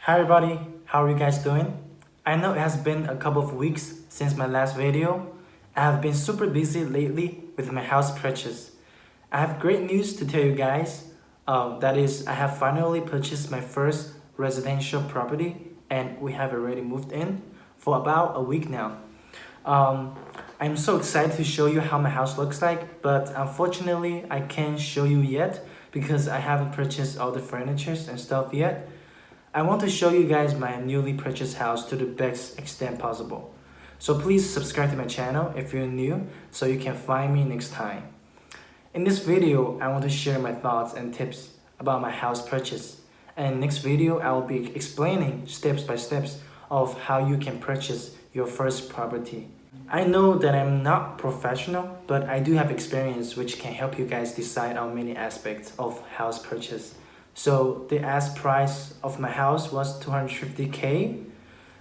Hi everybody, how are you guys doing? I know it has been a couple of weeks since my last video. I have been super busy lately with my house purchase. I have great news to tell you guys. That is, I have finally purchased my first residential property and we have already moved in for about a week now. Um, I'm so excited to show you how my house looks like, but unfortunately I can't show you yet because I haven't purchased all the furniture and stuff yet. I want to show you guys my newly purchased house to the best extent possible. So please subscribe to my channel if you're new so you can find me next time. In this video, I want to share my thoughts and tips about my house purchase. And next video, I will be explaining steps by steps of how you can purchase your first property. I know that I'm not professional, but I do have experience which can help you guys decide on many aspects of house purchase. So the ask price of my house was 250K.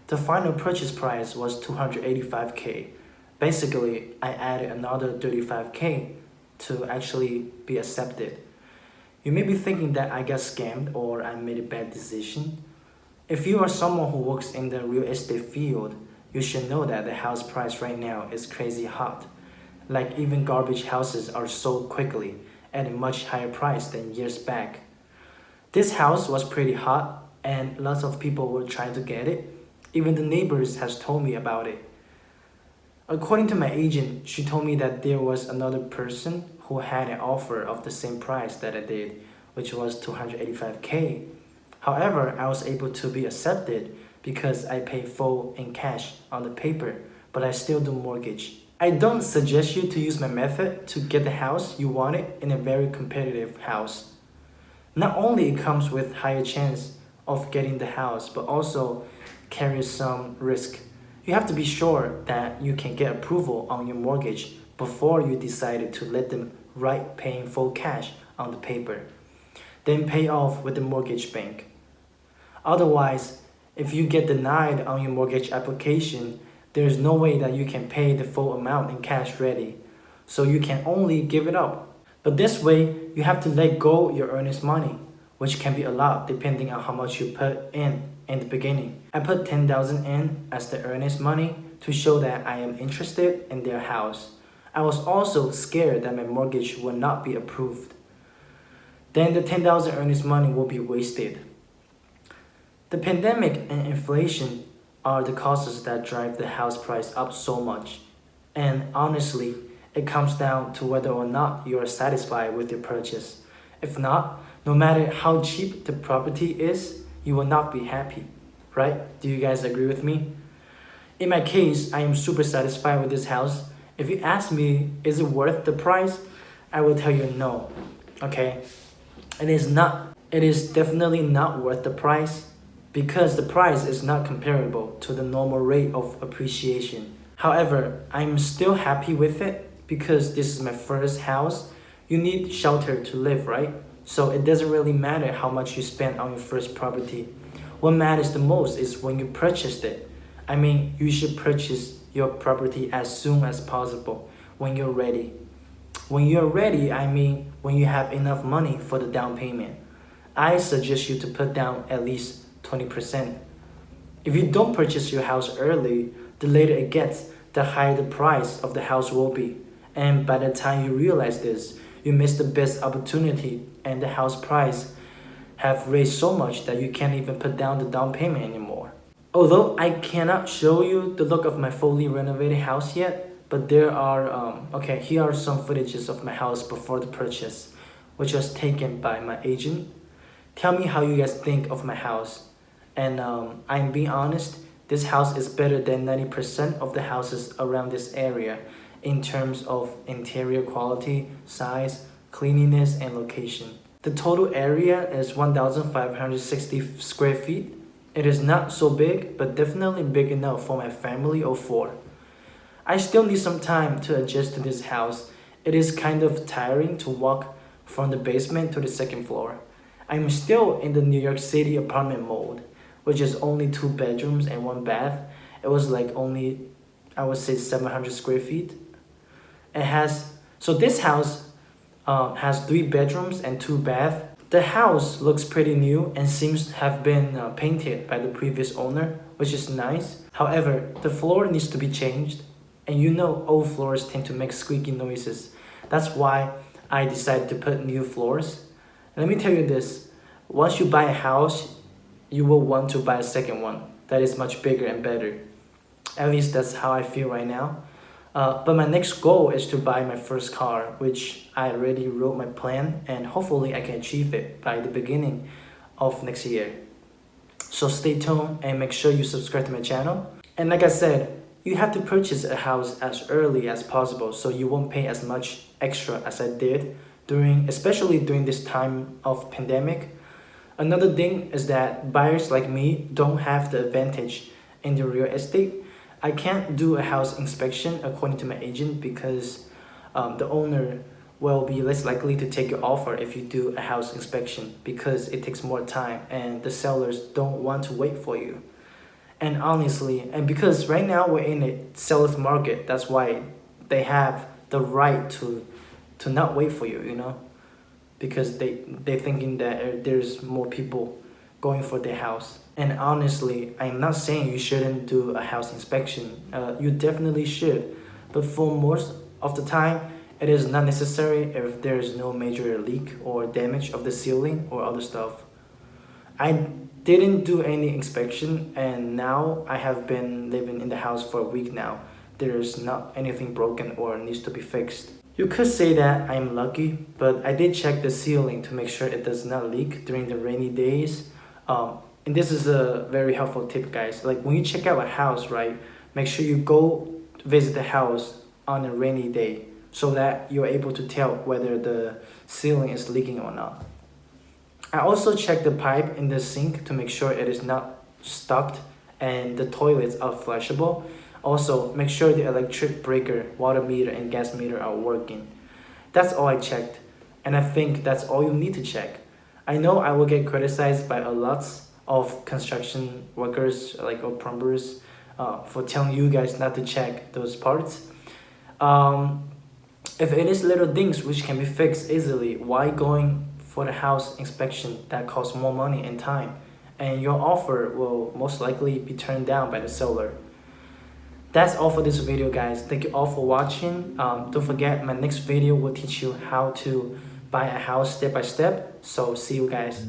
The final purchase price was 285K. Basically, I added another 35K to actually be accepted. You may be thinking that I got scammed or I made a bad decision. If you are someone who works in the real estate field, you should know that the house price right now is crazy hot. Like even garbage houses are sold quickly at a much higher price than years back. This house was pretty hot and lots of people were trying to get it. Even the neighbors has told me about it. According to my agent, she told me that there was another person who had an offer of the same price that I did, which was 285K. However, I was able to be accepted because I paid full in cash on the paper, but I still do mortgage. I don't suggest you to use my method to get the house you wanted in a very competitive house. Not only it comes with higher chance of getting the house, but also carries some risk. You have to be sure that you can get approval on your mortgage before you decided to let them write paying full cash on the paper. Then pay off with the mortgage bank. Otherwise, if you get denied on your mortgage application, there is no way that you can pay the full amount in cash ready. So you can only give it up. But this way, you have to let go your earnest money, which can be a lot depending on how much you put in the beginning. I put 10,000 in as the earnest money to show that I am interested in their house. I was also scared that my mortgage would not be approved. Then the 10,000 earnest money will be wasted. The pandemic and inflation are the causes that drive the house price up so much. And honestly, it comes down to whether or not you are satisfied with your purchase. If not, no matter how cheap the property is, you will not be happy, right? Do you guys agree with me? In my case, I am super satisfied with this house. If you ask me, is it worth the price? I will tell you no, okay? It is not. It is definitely not worth the price because the price is not comparable to the normal rate of appreciation. However, I'm still happy with it because this is my first house. You need shelter to live, right? So it doesn't really matter how much you spend on your first property. What matters the most is when you purchased it. I mean, you should purchase your property as soon as possible when you're ready. When you're ready, I mean when you have enough money for the down payment. I suggest you to put down at least 20%. If you don't purchase your house early, the later it gets, the higher the price of the house will be. And by the time you realize this, you miss the best opportunity and the house price have raised so much that you can't even put down the down payment anymore. Although I cannot show you the look of my fully renovated house yet, but here are some footages of my house before the purchase, which was taken by my agent. Tell me how you guys think of my house. And I'm being honest, this house is better than 90% of the houses around this area in terms of interior quality, size, cleanliness, and location. The total area is 1,560 square feet. It is not so big, but definitely big enough for my family of 4. I still need some time to adjust to this house. It is kind of tiring to walk from the basement to the second floor. I'm still in the New York City apartment mode, which is only 2 bedrooms and 1 bath. It was like only, I would say 700 square feet. So this house has 3 bedrooms and 2 baths. The house looks pretty new and seems to have been painted by the previous owner, which is nice. However, the floor needs to be changed, and you know old floors tend to make squeaky noises. That's why I decided to put new floors. Let me tell you this, once you buy a house, you will want to buy a second one that is much bigger and better. At least that's how I feel right now. But my next goal is to buy my first car, which I already wrote my plan, and hopefully I can achieve it by the beginning of next year. So stay tuned and make sure you subscribe to my channel. And like I said, you have to purchase a house as early as possible so you won't pay as much extra as I did especially during this time of pandemic. Another thing is that buyers like me don't have the advantage in the real estate. I can't do a house inspection according to my agent because the owner will be less likely to take your offer if you do a house inspection because it takes more time and the sellers don't want to wait for you. And honestly, and because right now we're in a seller's market, that's why they have the right to not wait for you, you know, because they're thinking that there's more people going for their house. And honestly, I'm not saying you shouldn't do a house inspection. You definitely should, but for most of the time, it is not necessary if there is no major leak or damage of the ceiling or other stuff. I didn't do any inspection, and now I have been living in the house for a week now. There's not anything broken or needs to be fixed. You could say that I'm lucky, but I did check the ceiling to make sure it does not leak during the rainy days. And this is a very helpful tip, guys. Like when you check out a house, right, make sure you go visit the house on a rainy day so that you're able to tell whether the ceiling is leaking or not. I also check the pipe in the sink to make sure it is not stuck and the toilets are flushable. Also, make sure the electric breaker, water meter, and gas meter are working. That's all I checked, and I think that's all you need to check. I know I will get criticized by a lot of construction workers or plumbers for telling you guys not to check those parts. If it is little things which can be fixed easily, why going for the house inspection that costs more money and time? And your offer will most likely be turned down by the seller. That's all for this video, guys. Thank you all for watching. Don't forget, my next video will teach you how to buy a house step by step. So see you guys.